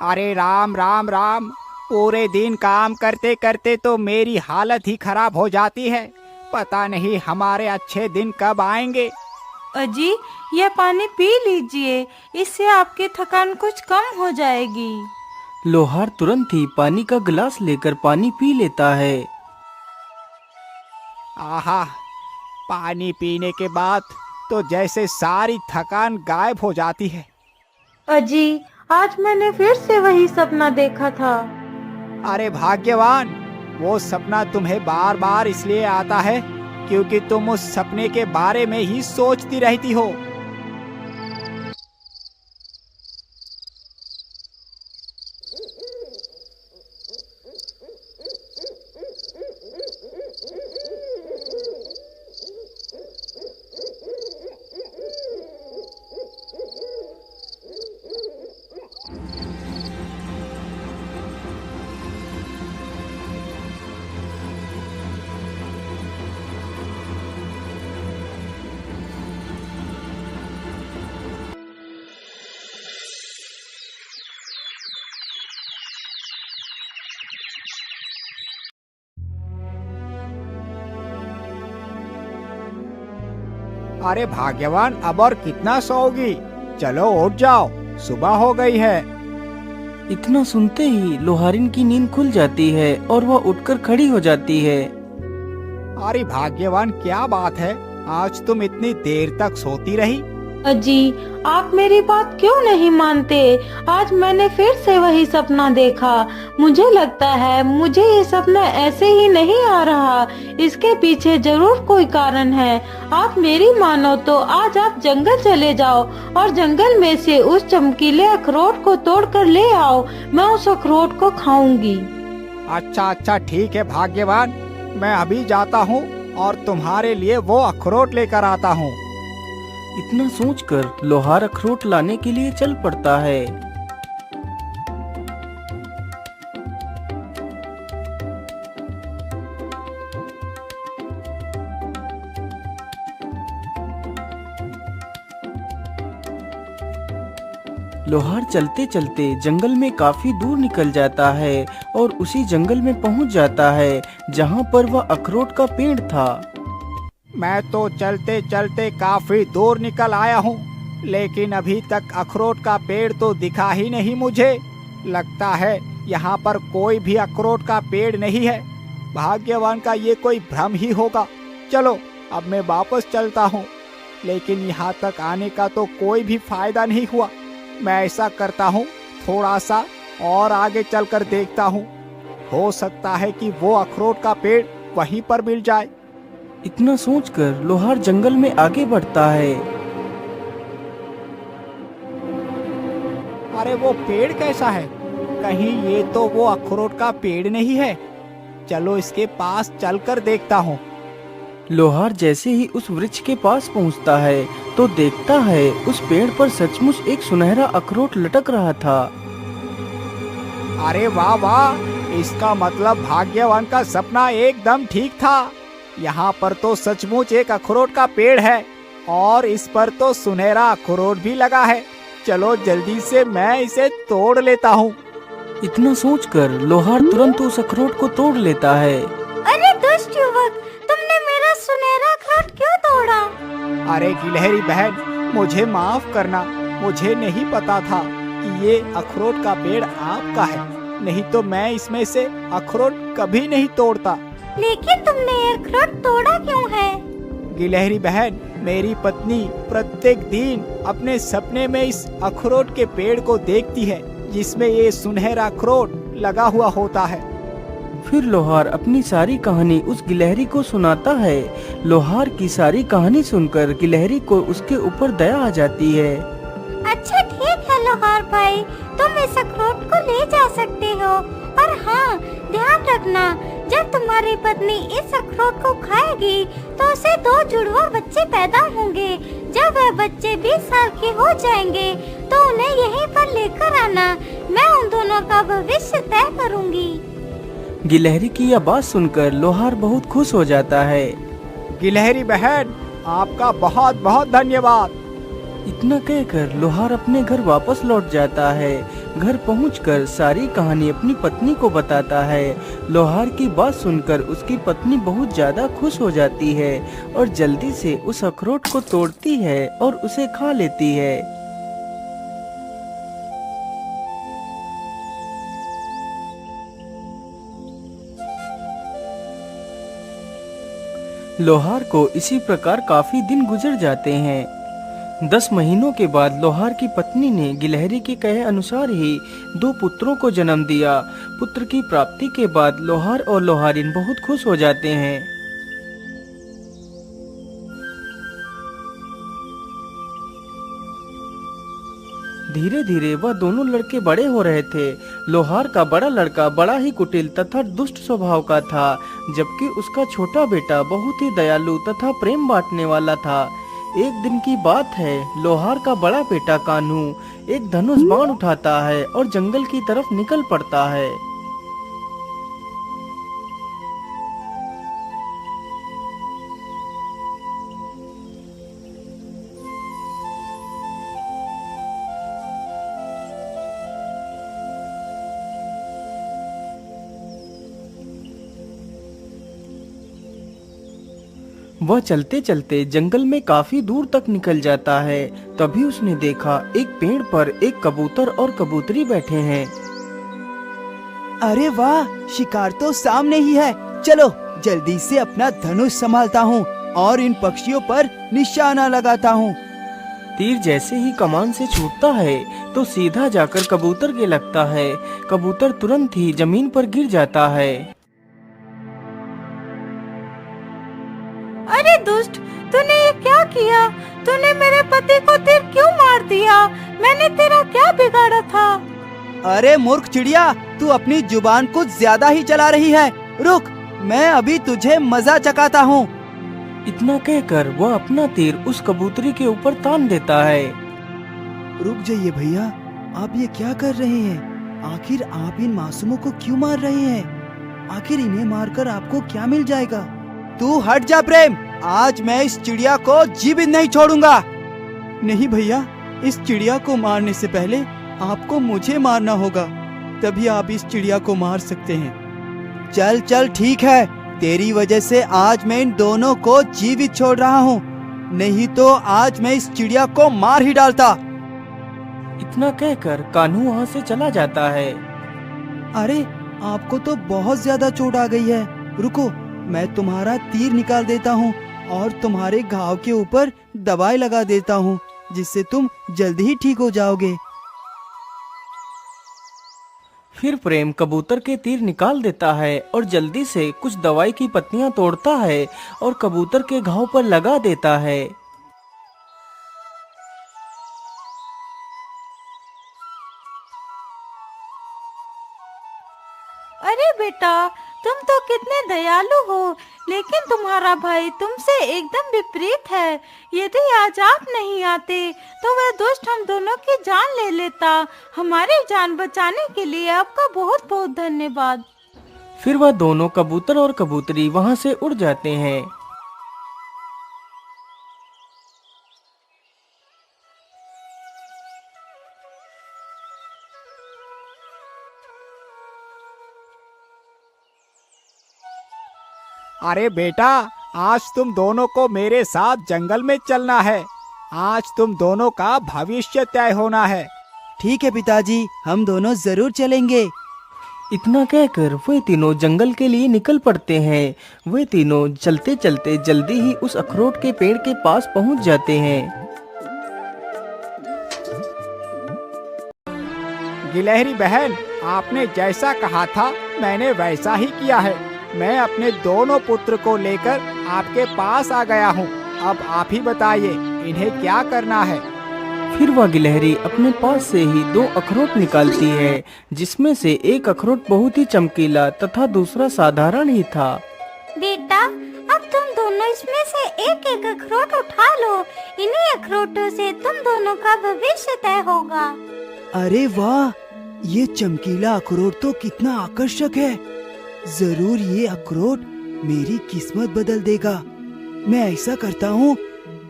अरे राम राम राम। पूरे दिन काम करते करते तो मेरी हालत ही खराब हो जाती है। पता नहीं हमारे अच्छे दिन कब आएंगे। अजी, यह पानी पी लीजिए, इससे आपकी थकान कुछ कम हो जाएगी। लोहार तुरंत ही पानी का गिलास लेकर पानी पी लेता है। आहा, पानी पीने के बाद तो जैसे सारी थकान गायब हो जाती है। अजी, आज मैंने फिर से वही सपना देखा था। अरे भाग्यवान, वो सपना तुम्हें बार बार इसलिए आता है क्योंकि तुम उस सपने के बारे में ही सोचती रहती हो। अरे भाग्यवान, अब और कितना सोओगी? चलो उठ जाओ, सुबह हो गई है। इतना सुनते ही लोहारिन की नींद खुल जाती है और वह उठकर खड़ी हो जाती है। अरे भाग्यवान, क्या बात है, आज तुम इतनी देर तक सोती रही? अजी, आप मेरी बात क्यों नहीं मानते? आज मैंने फिर से वही सपना देखा। मुझे लगता है मुझे ये सपना ऐसे ही नहीं आ रहा, इसके पीछे जरूर कोई कारण है। आप मेरी मानो तो आज आप जंगल चले जाओ और जंगल में से उस चमकीले अखरोट को तोड़ कर ले आओ। मैं उस अखरोट को खाऊंगी। अच्छा अच्छा, ठीक है भाग्यवान, मैं अभी जाता हूँ और तुम्हारे लिए वो अखरोट लेकर आता हूँ। इतना सोचकर लोहार अखरोट लाने के लिए चल पड़ता है। लोहार चलते चलते जंगल में काफी दूर निकल जाता है और उसी जंगल में पहुंच जाता है जहां पर वह अखरोट का पेड़ था। मैं तो चलते चलते काफी दूर निकल आया हूँ, लेकिन अभी तक अखरोट का पेड़ तो दिखा ही नहीं मुझे। लगता है यहाँ पर कोई भी अखरोट का पेड़ नहीं है। भाग्यवान का ये कोई भ्रम ही होगा। चलो अब मैं वापस चलता हूँ, लेकिन यहाँ तक आने का तो कोई भी फायदा नहीं हुआ। मैं ऐसा करता हूँ, थोड़ा सा और आगे चलकर देखता हूँ, हो सकता है कि वो अखरोट का पेड़ वहीं पर मिल जाए। इतना सोचकर लोहार जंगल में आगे बढ़ता है। अरे वो पेड़ कैसा है? कहीं ये तो वो अखरोट का पेड़ नहीं है? चलो इसके पास चलकर देखता हूँ। लोहार जैसे ही उस वृक्ष के पास पहुंचता है तो देखता है उस पेड़ पर सचमुच एक सुनहरा अखरोट लटक रहा था। अरे वाह वाह, इसका मतलब भाग्यवान का सपना एकदम ठीक था। यहाँ पर तो सचमुच एक अखरोट का पेड़ है और इस पर तो सुनहरा अखरोट भी लगा है। चलो जल्दी से मैं इसे तोड़ लेता हूँ। इतना सोचकर लोहार तुरंत उस अखरोट को तोड़ लेता है। अरे दुष्ट युवक, तुमने मेरा सुनहरा अखरोट क्यों तोड़ा? अरे गिलहरी बहन, मुझे माफ करना, मुझे नहीं पता था कि ये अखरोट का पेड़ आपका है, नहीं तो मैं इसमें से अखरोट कभी नहीं तोड़ता। लेकिन तुमने ये अखरोट तोड़ा क्यों है? गिलहरी बहन, मेरी पत्नी प्रत्येक दिन अपने सपने में इस अखरोट के पेड़ को देखती है जिसमें ये सुनहरा अखरोट लगा हुआ होता है। फिर लोहार अपनी सारी कहानी उस गिलहरी को सुनाता है। लोहार की सारी कहानी सुनकर गिलहरी को उसके ऊपर दया आ जाती है। अच्छा ठीक है लोहार भाई, तुम इस अखरोट को ले जा सकते हो, और हाँ ध्यान रखना, जब तुम्हारी पत्नी इस अखरोट को खाएगी तो उसे 2 जुड़वा बच्चे पैदा होंगे। जब वह बच्चे 20 साल के हो जाएंगे तो उन्हें यहीं पर लेकर आना। मैं उन दोनों का भविष्य तय करूंगी। गिलहरी की यह बात सुनकर लोहार बहुत खुश हो जाता है। गिलहरी बहन, आपका बहुत बहुत धन्यवाद। इतना कहकर लोहार अपने घर वापस लौट जाता है। घर पहुंचकर सारी कहानी अपनी पत्नी को बताता है। लोहार की बात सुनकर उसकी पत्नी बहुत ज्यादा खुश हो जाती है और जल्दी से उस अखरोट को तोड़ती है और उसे खा लेती है। लोहार को इसी प्रकार काफी दिन गुजर जाते हैं। 10 महीनों के बाद लोहार की पत्नी ने गिलहरी के कहे अनुसार ही 2 पुत्रों को जन्म दिया। पुत्र की प्राप्ति के बाद लोहार और लोहारिन बहुत खुश हो जाते हैं। धीरे धीरे वह दोनों लड़के बड़े हो रहे थे। लोहार का बड़ा लड़का बड़ा ही कुटिल तथा दुष्ट स्वभाव का था, जबकि उसका छोटा बेटा बहुत ही दयालु तथा प्रेम बांटने वाला था। एक दिन की बात है, लोहार का बड़ा बेटा कान्हू एक धनुष बाण उठाता है और जंगल की तरफ निकल पड़ता है। वह चलते चलते जंगल में काफी दूर तक निकल जाता है। तभी उसने देखा एक पेड़ पर एक कबूतर और कबूतरी बैठे हैं। अरे वाह, शिकार तो सामने ही है। चलो जल्दी से अपना धनुष संभालता हूँ और इन पक्षियों पर निशाना लगाता हूँ। तीर जैसे ही कमान से छूटता है तो सीधा जाकर कबूतर के लगता है। कबूतर तुरंत ही जमीन पर गिर जाता है। अरे दुष्ट, तूने ये क्या किया? तूने मेरे पति को तीर क्यों मार दिया? मैंने तेरा क्या बिगाड़ा था? अरे मूर्ख चिड़िया, तू अपनी जुबान कुछ ज्यादा ही चला रही है। रुक, मैं अभी तुझे मजा चखाता हूँ। इतना कहकर वह अपना तीर उस कबूतरी के ऊपर तान देता है। रुक जाइए भैया, आप ये क्या कर रहे हैं? आखिर आप इन मासूमों को क्यों मार रहे हैं? आखिर इन्हें मारकर आपको क्या मिल जाएगा? तू हट जा प्रेम, आज मैं इस चिड़िया को जीवित नहीं छोड़ूंगा। नहीं भैया, इस चिड़िया को मारने से पहले आपको मुझे मारना होगा, तभी आप इस चिड़िया को मार सकते हैं। चल चल ठीक है, तेरी वजह से आज मैं इन दोनों को जीवित छोड़ रहा हूँ, नहीं तो आज मैं इस चिड़िया को मार ही डालता। इतना कहकर कान्हू वहाँ से चला जाता है। अरे आपको तो बहुत ज्यादा चोट आ गई है। रुको, मैं तुम्हारा तीर निकाल देता हूँ और तुम्हारे घाव के ऊपर दवाई लगा देता हूँ, जिससे तुम जल्दी ही ठीक हो जाओगे। फिर प्रेम कबूतर के तीर निकाल देता है और जल्दी से कुछ दवाई की पत्तियां तोड़ता है और कबूतर के घाव पर लगा देता है। अरे बेटा, तुम तो कितने दयालु हो, लेकिन तुम्हारा भाई तुमसे एकदम विपरीत है। यदि आज आप नहीं आते तो वह दुष्ट हम दोनों की जान ले लेता। हमारी जान बचाने के लिए आपका बहुत बहुत धन्यवाद। फिर वह दोनों कबूतर और कबूतरी वहाँ से उड़ जाते हैं। अरे बेटा, आज तुम दोनों को मेरे साथ जंगल में चलना है। आज तुम दोनों का भविष्य तय होना है। ठीक है पिताजी, हम दोनों जरूर चलेंगे। इतना कहकर वे तीनों जंगल के लिए निकल पड़ते हैं। वे तीनों चलते चलते जल्दी ही उस अखरोट के पेड़ के पास पहुंच जाते हैं। गिलहरी बहन, आपने जैसा कहा था मैंने वैसा ही किया है। मैं अपने दोनों पुत्र को लेकर आपके पास आ गया हूँ। अब आप ही बताइए इन्हें क्या करना है। फिर वह गिलहरी अपने पास से ही 2 अखरोट निकालती है, जिसमें से एक अखरोट बहुत ही चमकीला तथा दूसरा साधारण ही था। बेटा, अब तुम दोनों इसमें से एक एक अखरोट उठा लो। इन्हीं अखरोटों से तुम दोनों का भविष्य तय होगा। अरे वाह, ये चमकीला अखरोट तो कितना आकर्षक है। जरूर ये अखरोट मेरी किस्मत बदल देगा। मैं ऐसा करता हूँ,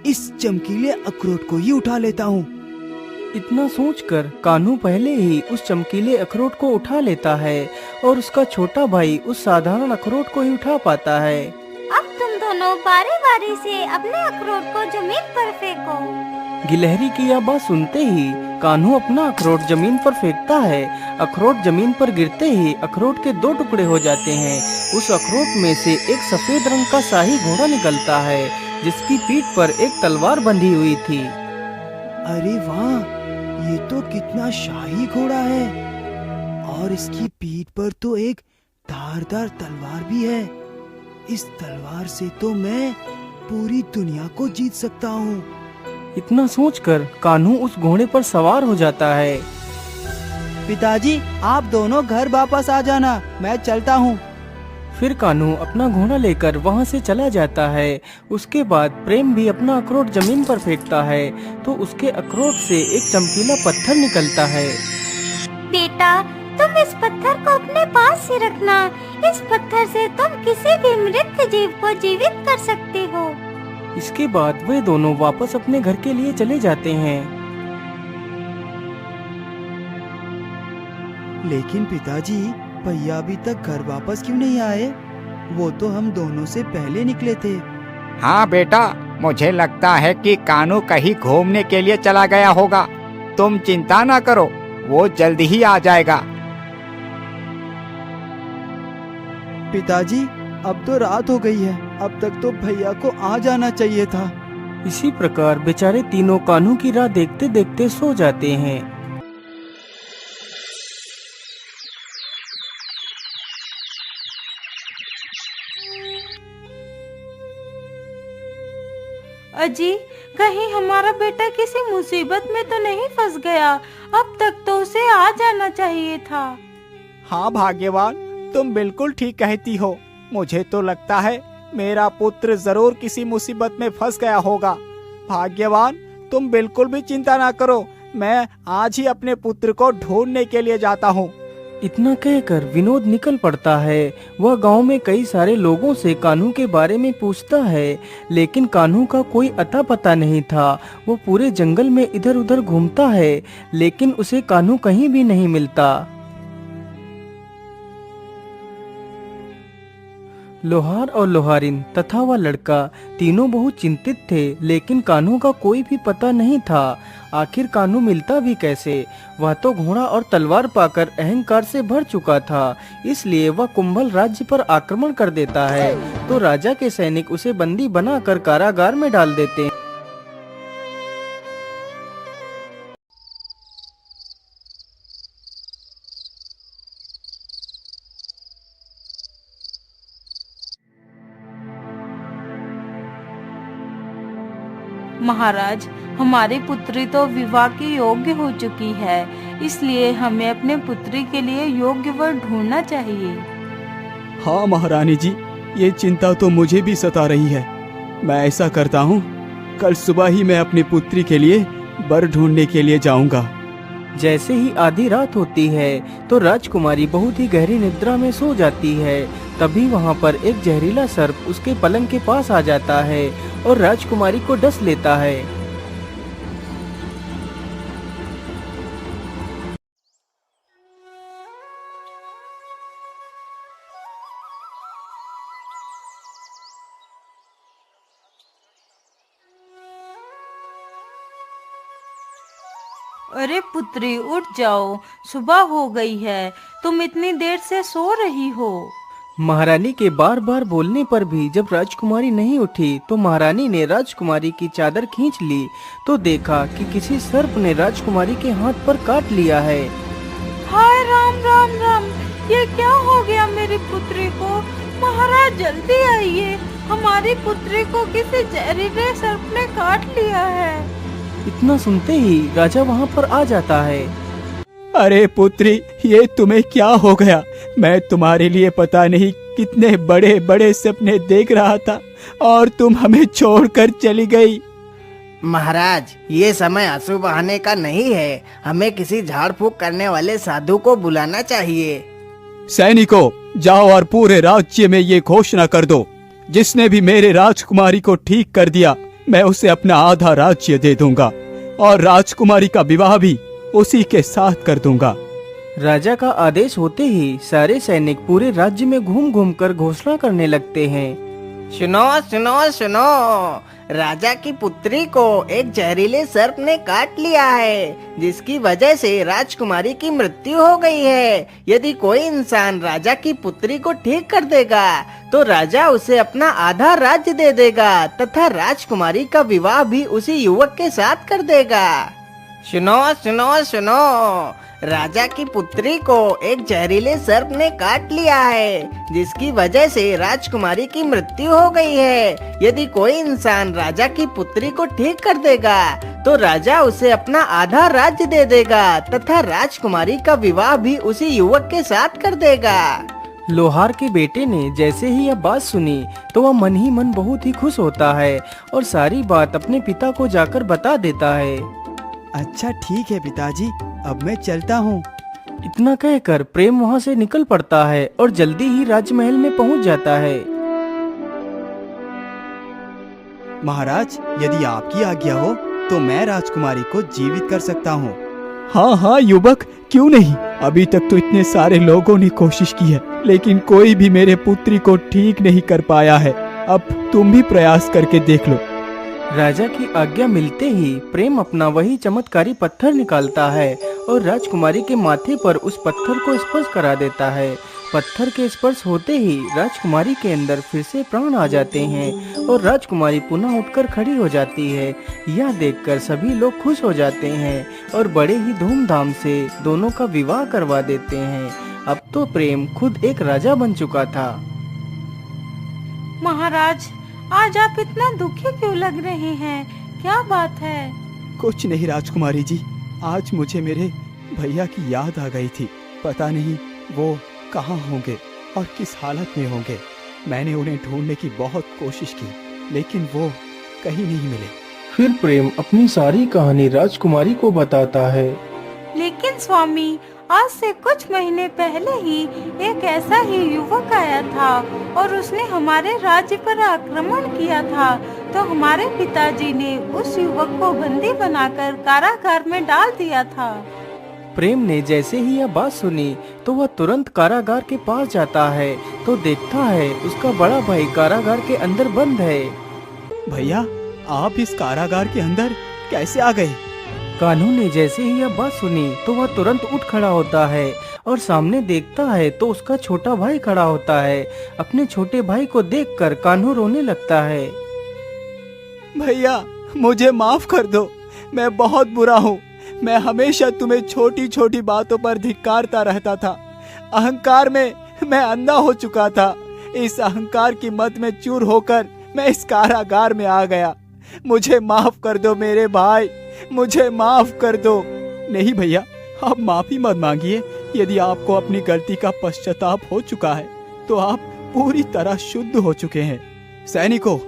इस चमकीले अखरोट को ही उठा लेता हूँ। इतना सोचकर कान्हू पहले ही उस चमकीले अखरोट को उठा लेता है और उसका छोटा भाई उस साधारण अखरोट को ही उठा पाता है। अब तुम दोनों बारी बारी से अपने अखरोट को जमीन पर फेंको। गिलहरी की यह बात सुनते ही कान्हू अपना अखरोट जमीन पर फेंकता है। अखरोट जमीन पर गिरते ही अखरोट के 2 टुकड़े हो जाते हैं। उस अखरोट में से एक सफेद रंग का शाही घोड़ा निकलता है जिसकी पीठ पर एक तलवार बंधी हुई थी। अरे वाह, ये तो कितना शाही घोड़ा है और इसकी पीठ पर तो एक धारदार तलवार भी है। इस तलवार से तो मैं पूरी दुनिया को जीत सकता हूँ। इतना सोचकर कान्हू उस घोड़े पर सवार हो जाता है। पिताजी, आप दोनों घर वापस आ जाना, मैं चलता हूँ। फिर कान्हू अपना घोड़ा लेकर वहाँ से चला जाता है। उसके बाद प्रेम भी अपना अखरोट जमीन पर फेंकता है तो उसके अखरोट से एक चमकीला पत्थर निकलता है। बेटा, तुम इस पत्थर को अपने पास ही रखना। इस पत्थर से तुम किसी भी मृत जीव को जीवित कर सकते हो। इसके बाद वे दोनों वापस अपने घर के लिए चले जाते हैं। लेकिन पिताजी, भैया अभी तक घर वापस क्यों नहीं आए? वो तो हम दोनों से पहले निकले थे। हाँ बेटा, मुझे लगता है कि कान्हू कहीं घूमने के लिए चला गया होगा। तुम चिंता ना करो, वो जल्दी ही आ जाएगा। पिताजी, अब तो रात हो गई है, अब तक तो भैया को आ जाना चाहिए था। इसी प्रकार बेचारे तीनों कान्हू की राह देखते देखते सो जाते हैं। अजी, कहीं हमारा बेटा किसी मुसीबत में तो नहीं फंस गया? अब तक तो उसे आ जाना चाहिए था। हाँ भाग्यवान, तुम बिल्कुल ठीक कहती हो। मुझे तो लगता है मेरा पुत्र जरूर किसी मुसीबत में फंस गया होगा। भाग्यवान, तुम बिल्कुल भी चिंता ना करो, मैं आज ही अपने पुत्र को ढूंढने के लिए जाता हूँ। इतना कहकर विनोद निकल पड़ता है। वह गांव में कई सारे लोगों से कान्हू के बारे में पूछता है, लेकिन कान्हू का कोई अता पता नहीं था। वो पूरे जंगल में इधर उधर घूमता है, लेकिन उसे कान्हू कहीं भी नहीं मिलता। लोहार और लोहारिन तथा वह लड़का तीनों बहुत चिंतित थे, लेकिन कान्हू का कोई भी पता नहीं था। आखिर कान्हू मिलता भी कैसे? वह तो घोड़ा और तलवार पाकर अहंकार से भर चुका था, इसलिए वह कुंभल राज्य पर आक्रमण कर देता है। तो राजा के सैनिक उसे बंदी बनाकर कारागार में डाल देते हैं। महाराज, हमारी पुत्री तो विवाह की योग्य हो चुकी है, इसलिए हमें अपने पुत्री के लिए योग्य वर ढूंढना चाहिए। हाँ महारानी जी, ये चिंता तो मुझे भी सता रही है। मैं ऐसा करता हूँ, कल सुबह ही मैं अपनी पुत्री के लिए वर ढूंढने के लिए जाऊंगा। जैसे ही आधी रात होती है तो राजकुमारी बहुत ही गहरी निद्रा में सो जाती है। तभी वहाँ पर एक जहरीला सर्प उसके पलंग के पास आ जाता है और राजकुमारी को डस लेता है। अरे पुत्री, उठ जाओ, सुबह हो गई है, तुम इतनी देर से सो रही हो। महारानी के बार बार बोलने पर भी जब राजकुमारी नहीं उठी तो महारानी ने राजकुमारी की चादर खींच ली तो देखा कि किसी सर्प ने राजकुमारी के हाथ पर काट लिया है। हाय राम राम राम, ये क्या हो गया मेरी पुत्री को? महाराज जल्दी आइए, हमारी पुत्री को किसी जहरीले सर्प ने काट लिया है। इतना सुनते ही राजा वहाँ पर आ जाता है। अरे पुत्री, ये तुम्हें क्या हो गया? मैं तुम्हारे लिए पता नहीं कितने बड़े बड़े सपने देख रहा था और तुम हमें छोड़कर चली गई। महाराज, ये समय आंसू बहाने का नहीं है, हमें किसी झाड़ फूक करने वाले साधु को बुलाना चाहिए। सैनिकों, जाओ और पूरे राज्य में ये घोषणा कर दो, जिसने भी मेरे राजकुमारी को ठीक कर दिया मैं उसे अपना आधा राज्य दे दूंगा। और राजकुमारी का विवाह भी उसी के साथ कर दूंगा। राजा का आदेश होते ही सारे सैनिक पूरे राज्य में घूम घूम कर घोषणा करने लगते हैं। सुनो सुनो सुनो, राजा की पुत्री को एक जहरीले सर्प ने काट लिया है, जिसकी वजह से राजकुमारी की मृत्यु हो गई है। यदि कोई इंसान राजा की पुत्री को ठीक कर देगा तो राजा उसे अपना आधा राज्य दे देगा तथा राजकुमारी का विवाह भी उसी युवक के साथ कर देगा। सुनो सुनो सुनो, राजा की पुत्री को एक जहरीले सर्प ने काट लिया है, जिसकी वजह से राजकुमारी की मृत्यु हो गई है। यदि कोई इंसान राजा की पुत्री को ठीक कर देगा तो राजा उसे अपना आधा राज्य दे देगा तथा राजकुमारी का विवाह भी उसी युवक के साथ कर देगा। लोहार के बेटे ने जैसे ही यह बात सुनी तो वह मन ही मन बहुत ही खुश होता है और सारी बात अपने पिता को जाकर बता देता है। अच्छा ठीक है पिताजी, अब मैं चलता हूँ। इतना कहकर प्रेम वहाँ से निकल पड़ता है और जल्दी ही राजमहल में पहुँच जाता है। महाराज, यदि आपकी आज्ञा हो तो मैं राजकुमारी को जीवित कर सकता हूँ। हाँ हाँ युवक, क्यों नहीं। अभी तक तो इतने सारे लोगों ने कोशिश की है, लेकिन कोई भी मेरे पुत्री को ठीक नहीं कर पाया है। अब तुम भी प्रयास करके देख लो। राजा की आज्ञा मिलते ही प्रेम अपना वही चमत्कारी पत्थर निकालता है और राजकुमारी के माथे पर उस पत्थर को स्पर्श करा देता है। पत्थर के स्पर्श होते ही राजकुमारी के अंदर फिर से प्राण आ जाते हैं और राजकुमारी पुनः उठकर खड़ी हो जाती है। यह देखकर सभी लोग खुश हो जाते हैं और बड़े ही धूमधाम से दोनों का विवाह करवा देते हैं। अब तो प्रेम खुद एक राजा बन चुका था। महाराज, आज आप इतना दुखी क्यों लग रहे हैं? क्या बात है? कुछ नहीं राजकुमारी जी, आज मुझे मेरे भैया की याद आ गई थी। पता नहीं वो कहाँ होंगे और किस हालत में होंगे। मैंने उन्हें ढूंढने की बहुत कोशिश की, लेकिन वो कहीं नहीं मिले। फिर प्रेम अपनी सारी कहानी राजकुमारी को बताता है। लेकिन स्वामी, आज से कुछ महीने पहले ही एक ऐसा ही युवक आया था और उसने हमारे राज्य पर आक्रमण किया था, तो हमारे पिताजी ने उस युवक को बंदी बनाकर कारागार में डाल दिया था। प्रेम ने जैसे ही यह बात सुनी तो वह तुरंत कारागार के पास जाता है तो देखता है उसका बड़ा भाई कारागार के अंदर बंद है। भैया, आप इस कारागार के अंदर कैसे आ गए? कान्हू ने जैसे ही यह बात सुनी तो वह तुरंत उठ खड़ा होता है और सामने देखता है तो उसका छोटा भाई खड़ा होता है। अपने छोटे भाई को देखकर कान्हू रोने लगता है। भैया, मुझे माफ कर दो, मैं बहुत बुरा हूँ। मैं हमेशा तुम्हें छोटी छोटी बातों पर धिक्कारता रहता था। अहंकार में मैं अंधा हो चुका था। इस अहंकार की मत में चूर होकर मैं इस कारागार में आ गया। मुझे माफ कर दो मेरे भाई, मुझे माफ कर दो। नहीं भैया, आप माफी मत मांगिए। यदि आपको अपनी गलती का पश्चाताप हो चुका है तो आप पूरी तरह शुद्ध हो चुके हैं। सैनिकों,